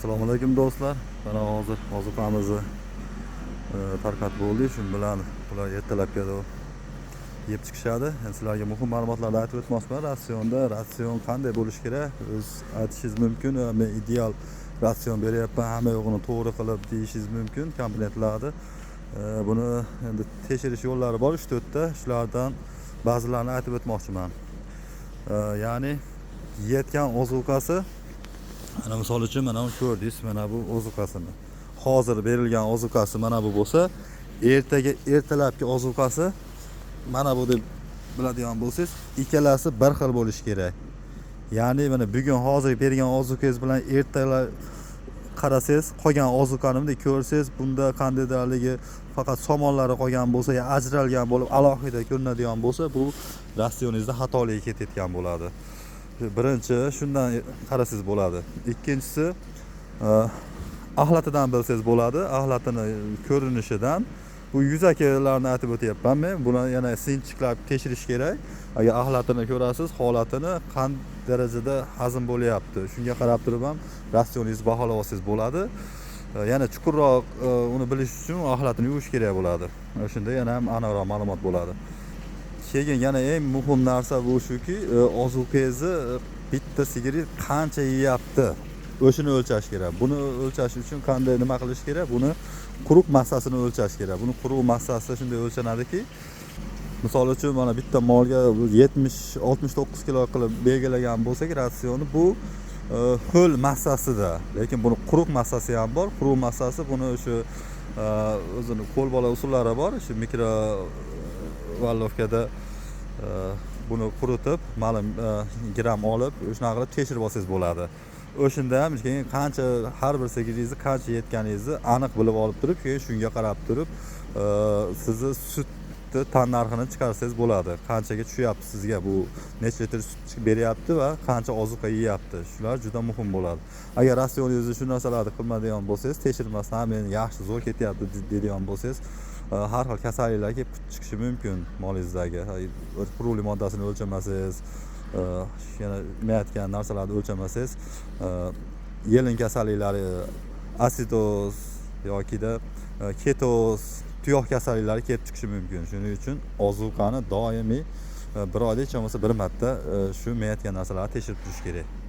Assalomu alaykum do'stlar. Mana hozir ozuqamizni tarqatib bo'ldik. Shu bilan bular ertalabga yeb chiqishadi. Endi sizlarga muhim ma'lumotlarni aytib o'tmoqchiman. Ratsion qanday bo'lishi kerak? O'z aytishingiz mumkin. Men ideal ratsion beryapman, hamma yo'g'ini to'g'ri qilib deyishingiz mumkin komponentlarni. Buni endi tekshirish yo'llari bor 3-4 ta. Shulardan ba'zilarini aytib o'tmoqchiman. Ya'ni yeyotgan ozuqasi, mana misol uchun mana bu ko'rdingiz, mana bu ozuqasini. Hozir berilgan ozuqasi mana bu bo'lsa, ertalabki ozuqasi mana bu deb biladigan bo'lsangiz, ikkalasi bir xil bo'lishi kerak. Ya'ni mana bugun hozir bergan ozuqangiz bilan ertalab qarasangiz, qolgan ozuqani bunday ko'rsangiz, bunda qandaydarligi faqat somonlari qolgan bo'lsa, ya ajralgan bo'lib alohida ko'rinadigan bo'lsa, bu ratsioningizda xatolik ketayotgan bo'ladi. Birinchi shundan qarasangiz bo'ladi. Ikkinchisi axlatidan bilsangiz bo'ladi. Axlatini ko'rinishidan bu yuzakilarni aytib o'tyapman men. Buni yana sinchiklab tekshirish kerak. Agar axlatini ko'rasiz, holatini qanday darajada hazm bo'lyapti, shunga qarab turib ham ratsioningizni baholab olsangiz bo'ladi. Yana chuqurroq uni bilish uchun axlatini yuvish kerak bo'ladi. Shunda yana ham aniqroq ma'lumot bo'ladi. Keyin yana eng muhim narsa bu shuki, ozuqangizni bitta sigir qancha yeyapti, o'shini o'lchash kerak. Buni o'lchash uchun qanday nima qilish kerak? Buni quruq massasini o'lchash kerak. Buni quruq massasi shunday o'lchanadiki, misol uchun mana bitta molga 70-69 kilo qilib belgilagan bo'lsak, ratsionni bu ho'l massasida. Lekin buni quruq massasi ham bor. Quruq massasi buni o'sha o'zini qo'l bola usullari bor. Shu mikro vallovkada buni quritib, ma'lum gram olib, shunaqa qilib tekshirib olsangiz bo'ladi. O'shanda ham keyin qancha har bir sigiringizni qancha yetganingizni aniq bilib olib turib, keyin shunga qarab turib, sizni sutni tan narxini chiqarsangiz bo'ladi. Qanchaga tushyapti sizga, bu necha litr sut beryapti va qancha ozuqa yeyapti. Shular juda muhim bo'ladi. Agar ratsioningizni shu narsalarni qilmaydigan bo'lsangiz, tekshirmasdan men yaxshi zo'r ketyapti deydigan bo'lsangiz, har xil kasalliklar kelib chiqishi mumkin molingizdagi. Quruqlik moddasini o'lchamasangiz, yana mayotgan narsalarni o'lchamasangiz, yelin kasalliklari, asidoz yokida ketoz, tuyoq kasalliklari kelib chiqishi mumkin. Shuning uchun ozuqani doimiy bir oyda hech bo'lmasa bir marta shu mayotgan narsalarni tekshirib turish kerak.